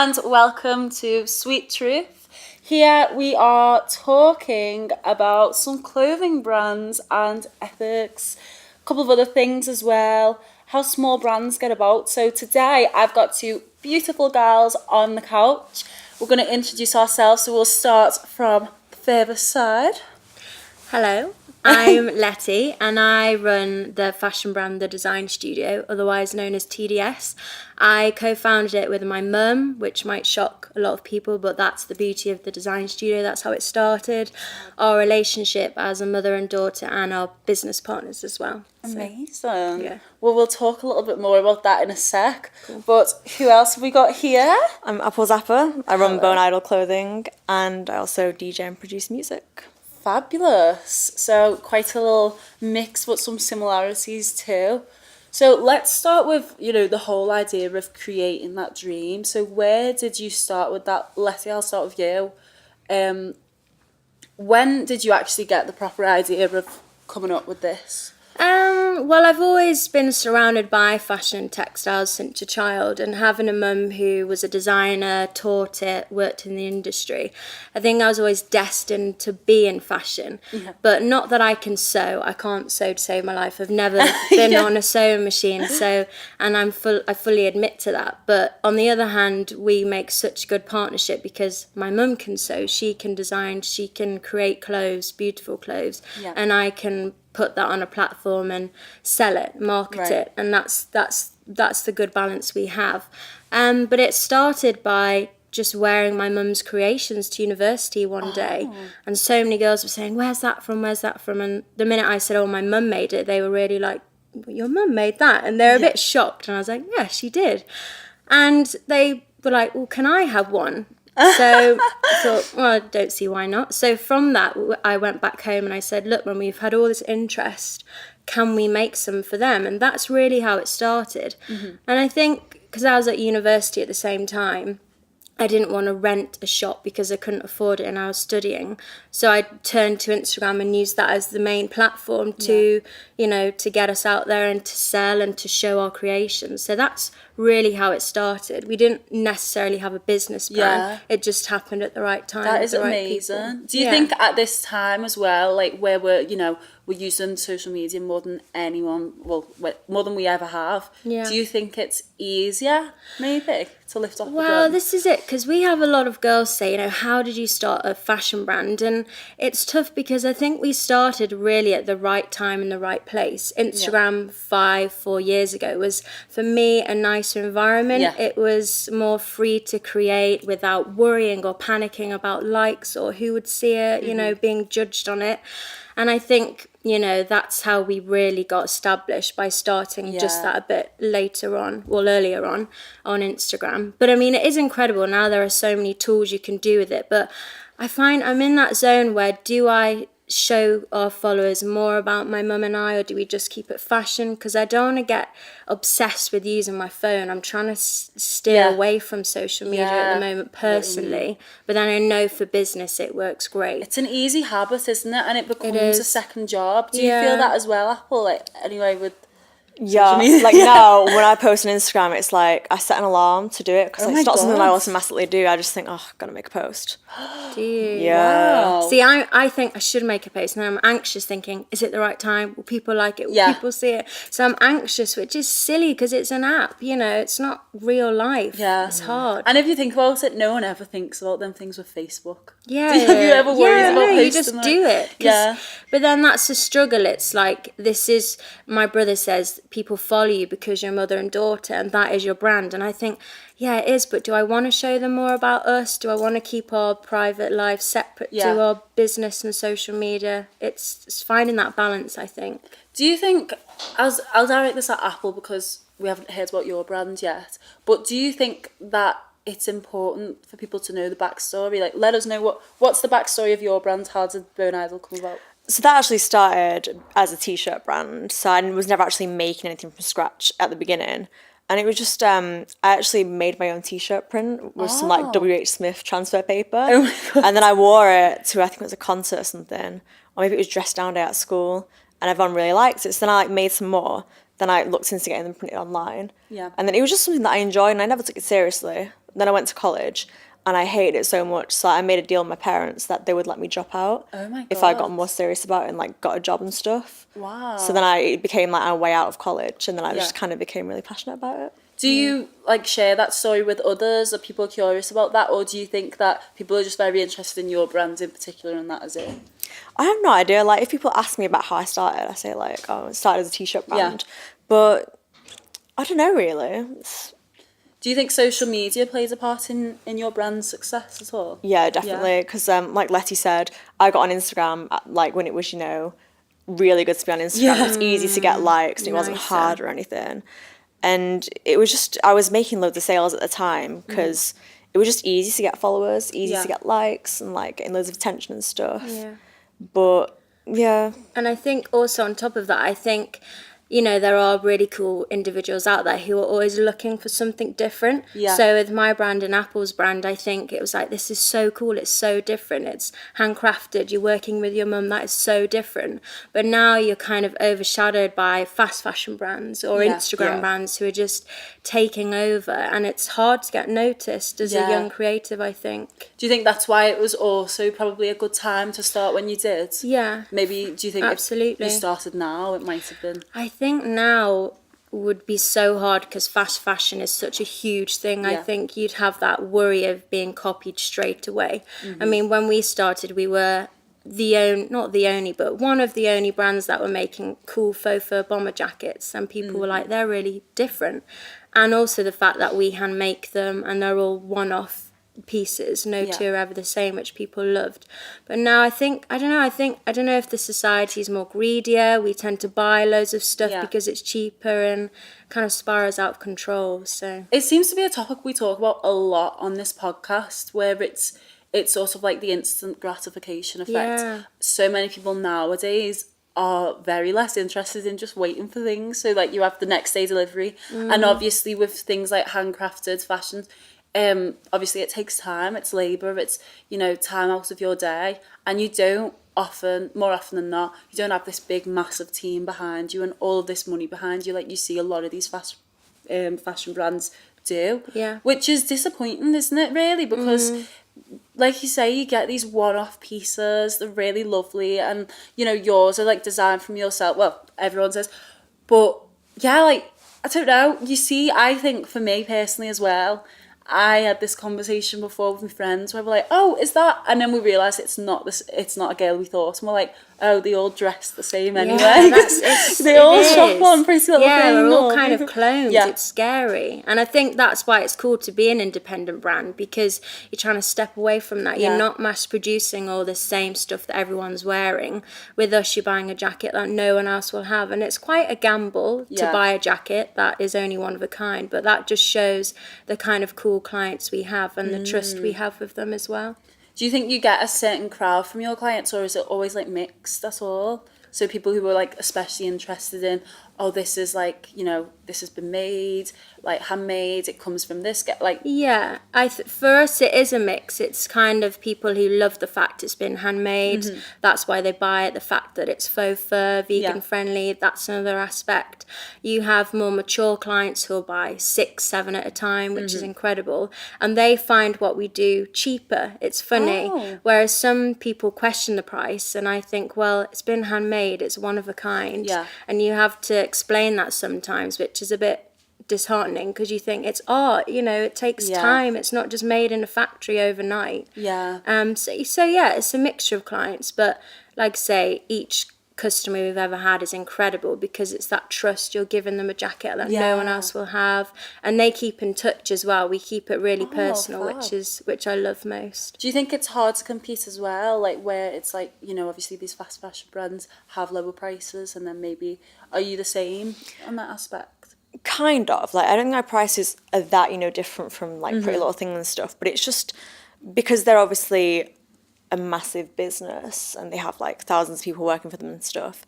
and welcome to Sweet Truth. Here we are talking about some clothing brands and ethics, a couple of other things as well, how small brands get about. So today I've got two beautiful girls on the couch. We're going to introduce ourselves, so we'll start from the furthest side. Hello, I'm Letty and I run the fashion brand The Design Studio, otherwise known as TDS. I co-founded it with my mum, which might shock a lot of people, but that's the beauty of The Design Studio. That's how it started. Our relationship as a mother and daughter and our business partners as well. Amazing. Yeah. Well, we'll talk a little bit more about that in a sec. Cool. But who else have we got here? I'm Apple Zappa. I run Bone Idol Clothing and I also DJ and produce music. Fabulous. So quite a little mix, but some similarities too. So let's start with, the whole idea of creating that dream. So where did you start with that? Letty, I'll start with you. When did you actually get the proper idea of coming up with this? Well, I've always been surrounded by fashion and textiles since a child, and having a mum who was a designer, taught it, worked in the industry, I think I was always destined to be in fashion. Yeah. But not that I can sew. I can't sew to save my life. I've never been on a sewing machine, and I fully admit to that. But on the other hand, we make such a good partnership because my mum can sew, she can design, she can create clothes, beautiful clothes, and I can put that on a platform and sell it, market it, and that's the good balance we have. But it started by just wearing my mum's creations to university one day, and so many girls were saying, where's that from, and the minute I said, oh, my mum made it, they were really like, your mum made that? And they were a bit shocked, and I was like, yeah, she did. And they were like, well, can I have one? So I thought, well, I don't see why not. So from that, I went back home and I said, look, when we've had all this interest, can we make some for them? And that's really how it started. Mm-hmm. And I think because I was at university at the same time, I didn't want to rent a shop because I couldn't afford it and I was studying. So I turned to Instagram and used that as the main platform to, to get us out there and to sell and to show our creations. So that's really how it started. We didn't necessarily have a business plan. Yeah. It just happened at the right time. That is amazing. Do you think at this time as well, like where we're using social media more than anyone, more than we ever have. Yeah. Do you think it's easier, maybe, to lift off? Well, this is it, because we have a lot of girls say, how did you start a fashion brand? And it's tough because I think we started really at the right time in the right place. Instagram 4 years ago was, for me, a nicer environment. Yeah. It was more free to create without worrying or panicking about likes or who would see it, being judged on it. And I think, that's how we really got established, by starting just that a bit earlier on Instagram. But I mean, it is incredible. Now there are so many tools you can do with it. But I find I'm in that zone where, do I show our followers more about my mum and I, or do we just keep it fashion? Because I don't want to get obsessed with using my phone. I'm trying to steer away from social media at the moment personally, but then I know for business it works great. It's an easy habit, isn't it? And it becomes a second job. Do you feel that as well, Apple? Like, anyway, with like now when I post on Instagram, it's like I set an alarm to do it because it's not something I automatically do. I just think, I've got to make a post. Do you? Yeah. Wow. See, I think I should make a post, and I'm anxious thinking, is it the right time? Will people like it? Will people see it? So I'm anxious, which is silly because it's an app, it's not real life. Yeah. It's hard. And if you think about it, no one ever thinks about them things with Facebook. Yeah. Have you ever worried about posting? You just do it. Yeah. But then that's a struggle. It's like, my brother says, people follow you because you're mother and daughter, and that is your brand. And I think, yeah, it is, but do I want to show them more about us? Do I want to keep our private life separate to our business and social media? It's finding that balance, I think. Do you think, I'll direct this at Apple because we haven't heard about your brand yet, but do you think that it's important for people to know the backstory? Like, let us know what's the backstory of your brand? How did Bone Idol come about? So that actually started as a t-shirt brand. So I was never actually making anything from scratch at the beginning. And it was just, I actually made my own t-shirt print with some like W.H. Smith transfer paper. Oh my God. And then I wore it to, I think it was a concert or something. Or maybe it was dress down day at school. And everyone really liked it. So then I made some more. Then I looked into getting them printed online. Yeah. And then it was just something that I enjoyed and I never took it seriously. then I went to college and I hated it so much. So I made a deal with my parents that they would let me drop out Oh my if I got God. more serious about it and like got a job and stuff. Wow. So then it became like a way out of college, and then I Yeah. just kind of became really passionate about it. Do you like share that story with others? Are people curious about that, or do you think that people are just very interested in your brand in particular and that is it? I have no idea. Like, if people ask me about how I started, I say like, oh, it started as a t-shirt brand. But I don't know really. Do you think social media plays a part in your brand's success at all? Yeah, definitely. Because like Letty said, I got on Instagram like when it was, really good to be on Instagram. Yeah. It's easy to get likes, and it wasn't Nicer. hard or anything. And it was just, I was making loads of sales at the time because it was just easy to get followers, easy Yeah. to get likes, and like getting loads of attention and stuff. Yeah. But yeah, And I think also on top of that, I think, there are really cool individuals out there who are always looking for something different. Yeah. So with my brand and Apple's brand, I think it was like, this is so cool. It's so different. It's handcrafted. You're working with your mum. That is so different. But now you're kind of overshadowed by fast fashion brands or Yeah. Instagram Yeah. brands who are just taking over. And it's hard to get noticed as Yeah. a young creative, I think. Do you think that's why it was also probably a good time to start when you did? Yeah. Maybe, do you think Absolutely. if you started now, it might have been? I think now would be so hard because fast fashion is such a huge thing. I Yeah. think you'd have that worry of being copied straight away. Mm-hmm. I mean, when we started, we were not the only, but one of the only brands that were making cool faux fur bomber jackets, and people were Mm-hmm. like, they're really different. And also the fact that we hand make them and they're all one-off pieces, no Yeah. two are ever the same, which people loved. But now I don't know if the society is more greedier. We tend to buy loads of stuff Yeah. because it's cheaper and kind of spirals out of control. So It seems to be a topic we talk about a lot on this podcast, where it's sort of like the instant gratification effect. Yeah. So many people nowadays are very less interested in just waiting for things. So like you have the next day delivery, and obviously with things like handcrafted fashion, obviously it takes time, it's labour, it's time out of your day, and you don't more often than not, you don't have this big massive team behind you and all of this money behind you like you see a lot of these fashion brands do. Yeah. Which is disappointing, isn't it, really? Because like you say, you get these one-off pieces, they're really lovely, and yours are like designed from yourself. Well, everyone says, but yeah, like I don't know. You see, I think for me personally as well, I had this conversation before with my friends where we're like, oh, is that? And then we realised it's not a girl we thought. And we're like, oh, they all dress the same anyway. They all shop on Pretty Little yeah, Thing. we're all or- kind of clones. Yeah. It's scary. And I think that's why it's cool to be an independent brand, because you're trying to step away from that. Yeah. You're not mass producing all the same stuff that everyone's wearing. With us, you're buying a jacket that no one else will have. And it's quite a gamble to Yeah. buy a jacket that is only one of a kind. But that just shows the kind of cool clients we have and the trust we have with them as well. Do you think you get a certain crowd from your clients, or is it always like mixed at all? So people who are like especially interested in, oh, this is like, this has been made, like handmade, it comes from this, Yeah, for us it is a mix. It's kind of people who love the fact it's been handmade. That's why they buy it. The fact that it's faux fur, vegan Yeah. friendly, that's another aspect. You have more mature clients who'll buy 6, 7 at a time, which is incredible. And they find what we do cheaper. It's funny. Oh. Whereas some people question the price, and I think, well, it's been handmade, it's one of a kind. Yeah. And you have to explain that sometimes, which is a bit disheartening because you think it's art, it takes Yeah. time. It's not just made in a factory overnight. Yeah. So yeah, it's a mixture of clients, but like I say, each customer we've ever had is incredible because it's that trust. You're giving them a jacket that no one Yeah. else will have, and they keep in touch as well. We keep it really personal, fab. which I love most. Do you think it's hard to compete as well? Like where it's like, obviously these fast fashion brands have lower prices, and then maybe, are you the same on that aspect? kind of. Like, I don't think our prices are that, different from like Pretty Little Thing and stuff, but it's just because they're obviously a massive business and they have like thousands of people working for them and stuff.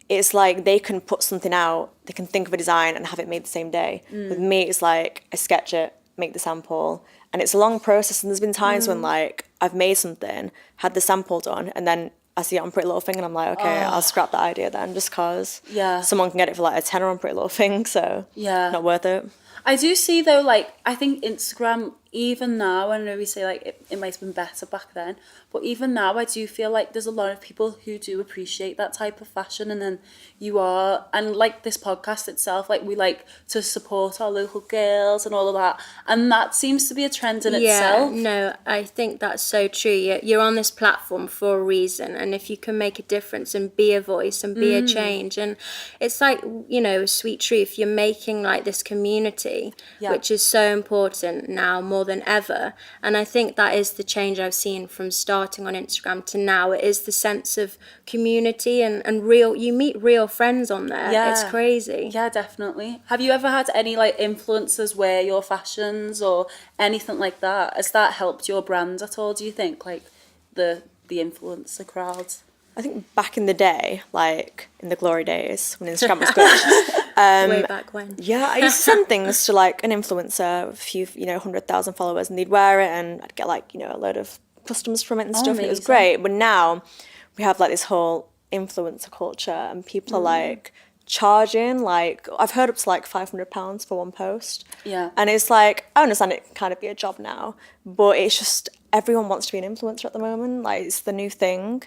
It's like they can put something out, they can think of a design and have it made the same day. With me, it's like I sketch it, make the sample, and it's a long process. And there's been times when like I've made something, had the sample done, and then I see it on Pretty Little Thing and I'm like, okay, I'll scrap that idea then just cause someone can get it for like a tenner on Pretty Little Thing, so Yeah. not worth it. I do see though, like, I think Instagram even now, I know we say like it might have been better back then, but even now I do feel like there's a lot of people who do appreciate that type of fashion, and then and like this podcast itself, like we like to support our local girls and all of that, and that seems to be a trend in itself. No, I think that's so true. You're on this platform for a reason, and if you can make a difference and be a voice and be a change, and it's like, you know, Sweet Truth, you're making like this community, which is so important now more than ever. And I think that is the change I've seen from starting on Instagram to now. It is the sense of community and real, you meet real friends on there. It's crazy. Yeah, definitely. Have you ever had any like influencers wear your fashions or anything like that? Has that helped your brand at all, do you think, like the influencer crowd? I think back in the day, like in the glory days when Instagram was good, Way back when. yeah, I used to send things to like an influencer with a few, 100,000 followers, and they'd wear it, and I'd get like, a load of customs from it and stuff, and it was great. But now we have like this whole influencer culture, and people are like charging, like I've heard up to like £500 for one post. Yeah. And it's like, I understand it can kind of be a job now, but it's just everyone wants to be an influencer at the moment. Like it's the new thing,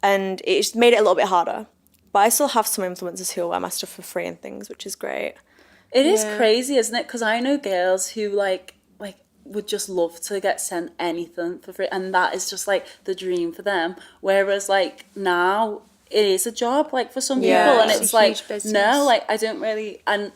and it's made it a little bit harder. But I still have some influencers who wear my stuff for free and things, which is great. It is crazy, isn't it? Because I know girls who like would just love to get sent anything for free, and that is just like the dream for them. Whereas like now it is a job like for some people, and it's like no, like I don't really. And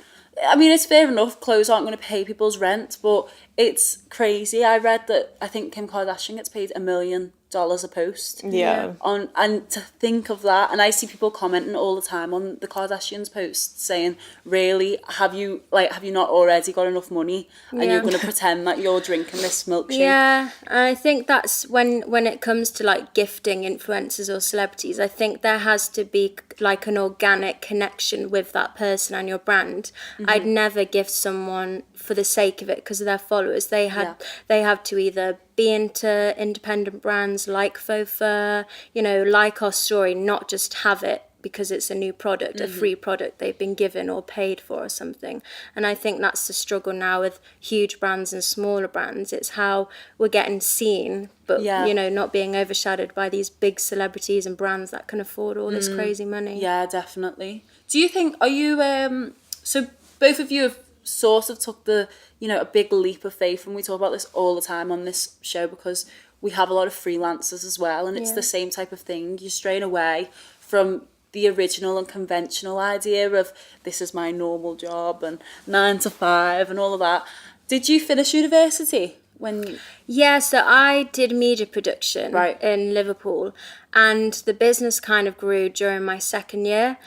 I mean, it's fair enough, clothes aren't going to pay people's rent, but it's crazy. I read that I think Kim Kardashian gets paid $1 million a post. Yeah. And to think of that, and I see people commenting all the time on the Kardashians posts saying, really, have you not already got enough money, and you're going to pretend that you're drinking this milkshake? Yeah, I think that's when it comes to like gifting influencers or celebrities, I think there has to be like an organic connection with that person and your brand. I'd never gift someone for the sake of it because of their followers. They have to either be into independent brands like Faux, like our story, not just have it because it's a new product, a free product they've been given or paid for or something. And I think that's the struggle now with huge brands and smaller brands. It's how we're getting seen, but not being overshadowed by these big celebrities and brands that can afford all this crazy money. Yeah, definitely. Do you think, are you, so both of you have sort of took the, a big leap of faith, and we talk about this all the time on this show because we have a lot of freelancers as well, and it's the same type of thing. You're straying away from the original and conventional idea of this is my normal job and 9 to 5 and all of that. Did you finish university when? Yeah, so I did media production in Liverpool, and the business kind of grew during my second year,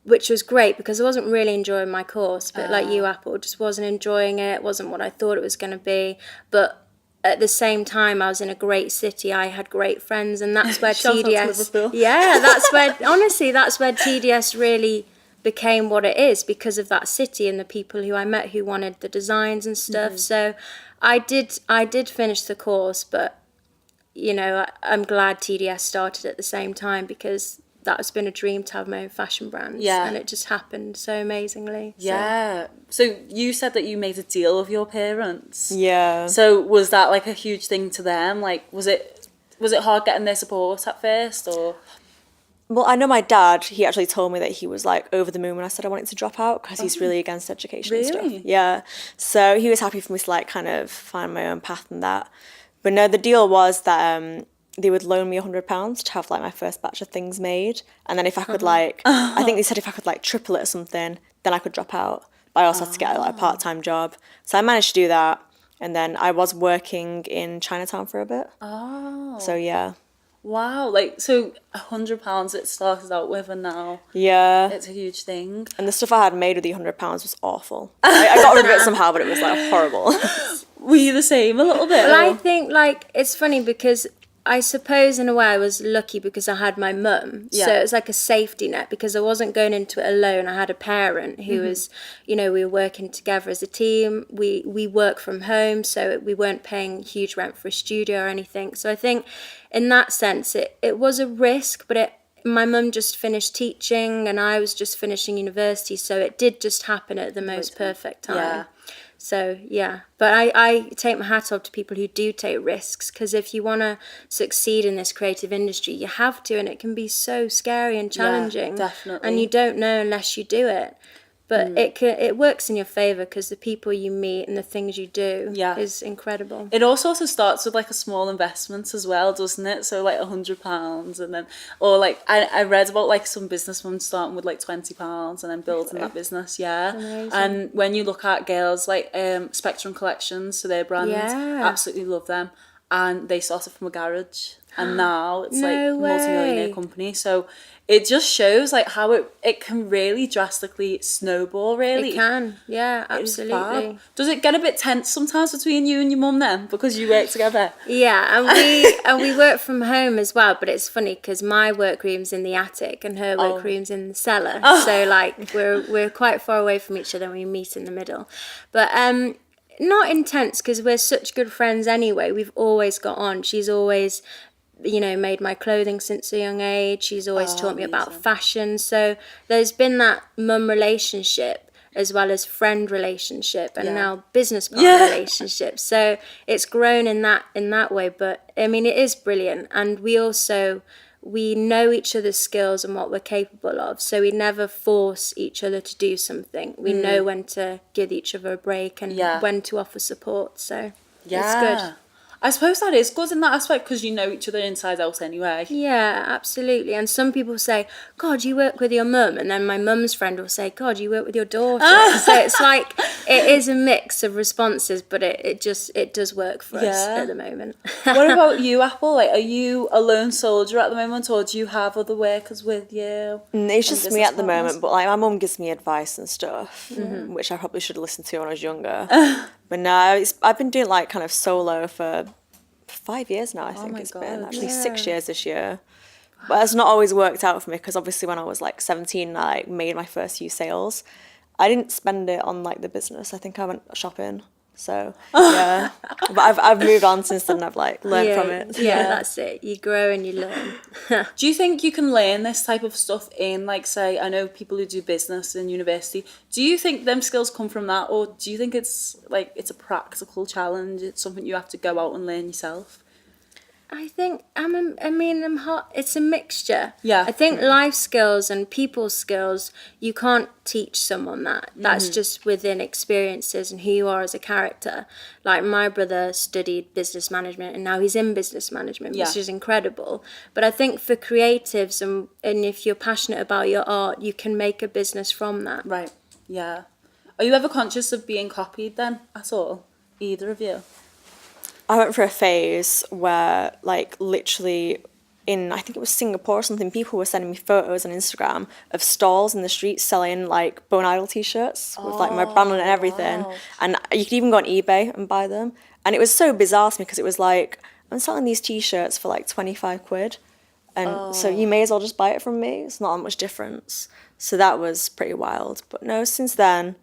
which was great because I wasn't really enjoying my course, but like you, Apple, just wasn't enjoying it. It wasn't what I thought it was going to be. But at the same time, I was in a great city. I had great friends, and that's where TDS. Yeah, that's where TDS really became what it is because of that city and the people who I met who wanted the designs and stuff. So I did finish the course, but I'm glad TDS started at the same time because that's been a dream to have my own fashion brands. Yeah. And it just happened so amazingly. Yeah. So you said that you made a deal with your parents. Yeah. So was that like a huge thing to them? Like, was it hard getting their support at first, or? Well, I know my dad, he actually told me that he was like over the moon when I said I wanted to drop out because he's really against education and stuff. Yeah. So he was happy for me to like kind of find my own path and that. But no, the deal was that they would loan me £100 to have like my first batch of things made, and then if I could I think they said if I could like triple it or something, then I could drop out. But I also had to get like a part-time job, so I managed to do that, and then I was working in Chinatown for a bit. So yeah. Wow, like so £100 it started out with, and now it's a huge thing. And the stuff I had made with the £100 was awful. I got rid of it somehow, but it was like horrible. Were you the same a little bit? Well, I think like it's funny because I suppose in a way I was lucky because I had my mum. Yeah. So it was like a safety net because I wasn't going into it alone. I had a parent who was, we were working together as a team. We work from home, so we weren't paying huge rent for a studio or anything. So I think in that sense it was a risk, but my mum just finished teaching and I was just finishing university, so it did just happen at the most perfect time. Yeah. So, yeah. But I take my hat off to people who do take risks, because if you want to succeed in this creative industry, you have to, and it can be so scary and challenging. definitely. And you don't know unless you do it. But it works in your favour, because the people you meet and the things you do is incredible. It also starts with like a small investment as well, doesn't it? So like £100, and then, or like I read about like some businessmen starting with like £20 and then building that business. Yeah. Amazing. And when you look at girls like Spectrum Collections, so their brand, absolutely love them, and they started from a garage, and now it's like a multi-millionaire company. So it just shows like how it can really drastically snowball, really. It can, yeah, absolutely. Does it get a bit tense sometimes between you and your mum then, because you work together? Yeah, and we work from home as well, but it's funny because my work room's in the attic and her work room's in the cellar. So like we're quite far away from each other and we meet in the middle. But not intense, because we're such good friends anyway. We've always got on. She's always, made my clothing since a young age. She's always taught me about fashion. So there's been that mum relationship as well as friend relationship and now business partner relationship. So it's grown in that way. But I mean, it is brilliant. And we know each other's skills and what we're capable of. So we never force each other to do something. We know when to give each other a break and when to offer support. So it's good. I suppose that is good in that aspect, because you know each other inside out anyway. Yeah, absolutely. And some people say, God, you work with your mum. And then my mum's friend will say, God, you work with your daughter. So it's like, it is a mix of responses, but it does work for us at the moment. What about you, Apple? Like, are you a lone soldier at the moment, or do you have other workers with you? It's just me at the moment, but like my mum gives me advice and stuff, which I probably should have listened to when I was younger. But no, I've been doing like kind of solo for 5 years now, I think it's been. Actually 6 years this year. But it's not always worked out for me, because obviously when I was like 17, I like, made my first few sales. I didn't spend it on like the business. I think I went shopping. So yeah, but I've moved on since then. I've like learned from it. Yeah, that's it. You grow and you learn. Do you think you can learn this type of stuff in, like, say, I know people who do business in university. Do you think them skills come from that, or do you think it's like it's a practical challenge? It's something you have to go out and learn yourself? I think I'm hot. It's a mixture. Yeah. I think life skills and people skills, you can't teach someone that. That's just within experiences and who you are as a character. Like my brother studied business management and now he's in business management, which is incredible. But I think for creatives and if you're passionate about your art, you can make a business from that. Right. Yeah. Are you ever conscious of being copied then at all? Either of you? I went through a phase where, like, literally in, I think it was Singapore or something, people were sending me photos on Instagram of stalls in the streets selling, like, Bone Idol t-shirts with, like, my brand on it and everything. Wow. And you could even go on eBay and buy them. And it was so bizarre to me, because it was like, I'm selling these t-shirts for, like, 25 quid. And so you may as well just buy it from me. It's not that much difference. So that was pretty wild. But no, since then,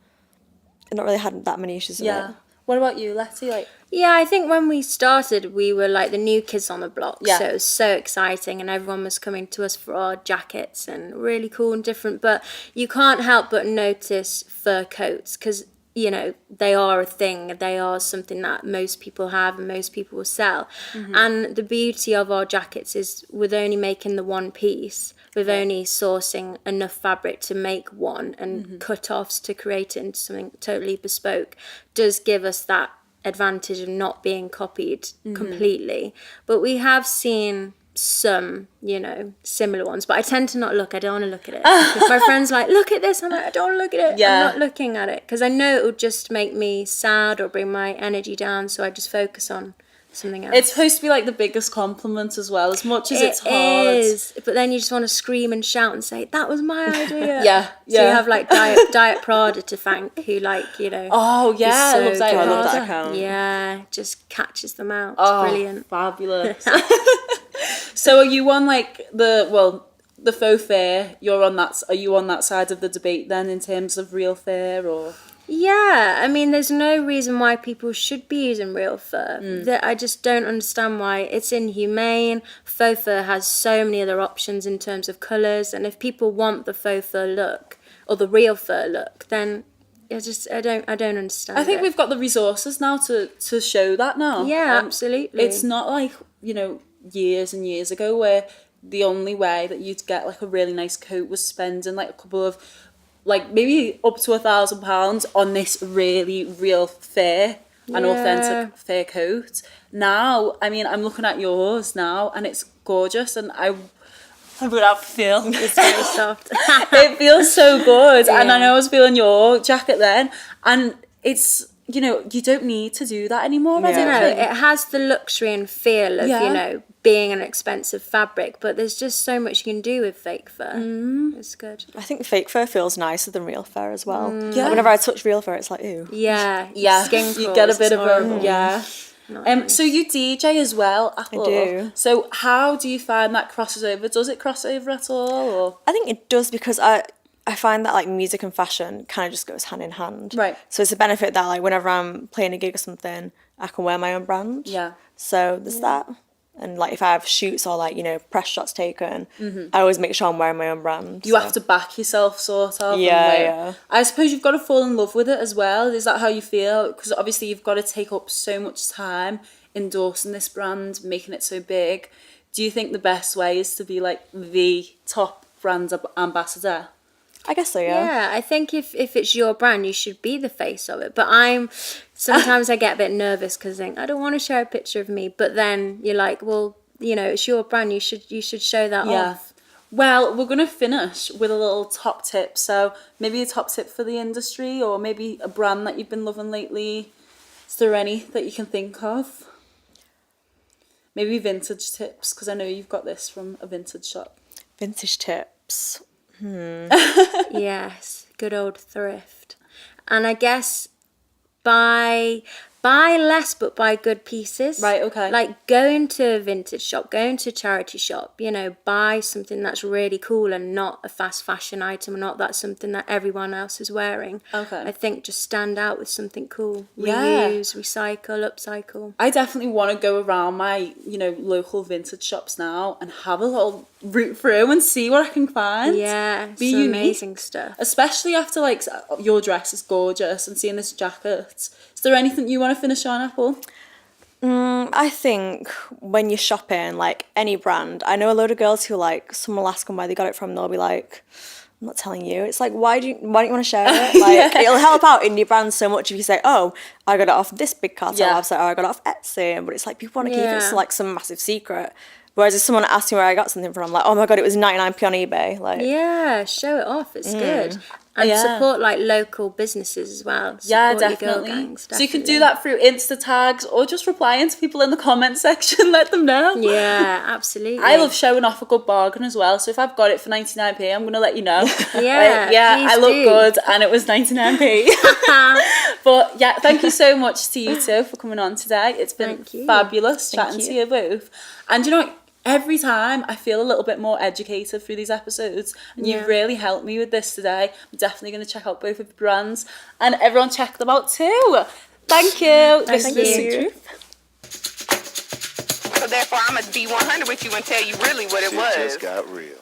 I've not really had that many issues with it. What about you, Letty? Like, yeah, I think when we started, we were like the new kids on the block. Yeah. So it was so exciting and everyone was coming to us for our jackets and really cool and different. But you can't help but notice fur coats, because, you know, they are a thing. They are something that most people have and most people will sell. And the beauty of our jackets is with only making the one piece, with only sourcing enough fabric to make one and cut-offs to create it into something totally bespoke, does give us that advantage of not being copied completely. But we have seen some, you know, similar ones, but I tend to not look. I don't want to look at it. If my friend's like, look at this, I'm like, I don't want to look at it. I'm not looking at it, because I know it would just make me sad or bring my energy down, so I just focus on something else. it's supposed to be like the biggest compliment as well, as much as it's hard. It is, but then you just want to scream and shout and say, that was my idea. Yeah. So you have like Diet Prada to thank, who, like, you know. Oh yeah, so I love Diet I Prada. love that account. Yeah, just catches them out. It's brilliant. Fabulous. So are you on like the faux fair? Are you on that side of the debate then, in terms of real fair, or? Yeah, Yeah, I mean, there's no reason why people should be using real fur. That I just don't understand why. It's inhumane. Faux fur has so many other options in terms of colours, and if people want the faux fur look or the real fur look, then I don't understand. I think it. we've got the resources now to show that now. Yeah, absolutely. It's not like, years and years ago where the only way that you'd get like a really nice coat was spending like a couple of, like maybe up to £1,000 on this really real fair and authentic fair coat. Now, I mean, I'm looking at yours now and it's gorgeous, and I'm gonna feel It's very soft. it feels so good. And I know I was feeling your jacket then, and it's, you don't need to do that anymore. I don't No, think. it has the luxury and feel of, Yeah. being an expensive fabric, but there's just so much you can do with fake fur. It's good. I think fake fur feels nicer than real fur as well. Yeah. Like, whenever I touch real fur, it's like, ew. Yeah, Yeah, skin you crawls, get a bit it's of horrible. a yeah. So you DJ as well, Apple. do. So how do you find that crosses over? Does it cross over at all? Or? I think it does, because I find that like music and fashion kind of just goes hand in hand. Right. So it's a benefit that like whenever I'm playing a gig or something, I can wear my own brand. Yeah. So there's that. And like if I have shoots or like, press shots taken, I always make sure I'm wearing my own brand. You have to back yourself, sort of. Yeah, and yeah. I suppose you've got to fall in love with it as well. Is that how you feel? Because obviously you've got to take up so much time endorsing this brand, making it so big. Do you think the best way is to be like the top brand ambassador? I guess so, yeah. Yeah, I think if it's your brand, you should be the face of it. But sometimes I get a bit nervous because I think I don't want to share a picture of me. But then you're like, well, it's your brand. You should show that off. Well, we're going to finish with a little top tip. So maybe a top tip for the industry, or maybe a brand that you've been loving lately. Is there any that you can think of? Maybe vintage tips, because I know you've got this from a vintage shop. Vintage tips. Yes, good old thrift. And I guess buy less but buy good pieces. Right, okay. Like going to a vintage shop, going to a charity shop, buy something that's really cool and not a fast fashion item, or not that's something that everyone else is wearing. Okay. I think just stand out with something cool. Yeah. Reuse, recycle, upcycle. I definitely want to go around my, local vintage shops now and have a little root through and see what I can find. Yeah, Be some unique. amazing stuff. Especially after, like, your dress is gorgeous and seeing this jacket. Is there anything you want to finish on, Apple? I think when you're shopping, like any brand, I know a load of girls who like, someone will ask them where they got it from, they'll be like, I'm not telling you. It's like, why don't you want to share it? Like, it'll help out indie brands so much if you say, oh, I got it off this big cartel website, or I got it off Etsy. But it's like, people want to keep it to like some massive secret. Whereas if someone asks me where I got something from, I'm like, oh my God, it was 99p on eBay. Like, Yeah, show it off. It's good. And support like local businesses as well. Yeah, Support your girl definitely. gangs, So you can definitely. do that through Insta tags or just replying to people in the comment section, let them know. Yeah, absolutely. I love showing off a good bargain as well. So if I've got it for 99p, I'm going to let you know. Yeah, I please look do. good and it was 99p. But yeah, thank you so much to you two for coming on today. It's been Thank you. fabulous Thank chatting you. to you both. And you know what? Every time I feel a little bit more educated through these episodes, and you've really helped me with this today. I'm definitely going to check out both of the brands, and everyone check them out too. Thank you. This Thank is you. The Truth. So therefore, I must be 100 with you and tell you really what it Shit was. just got real.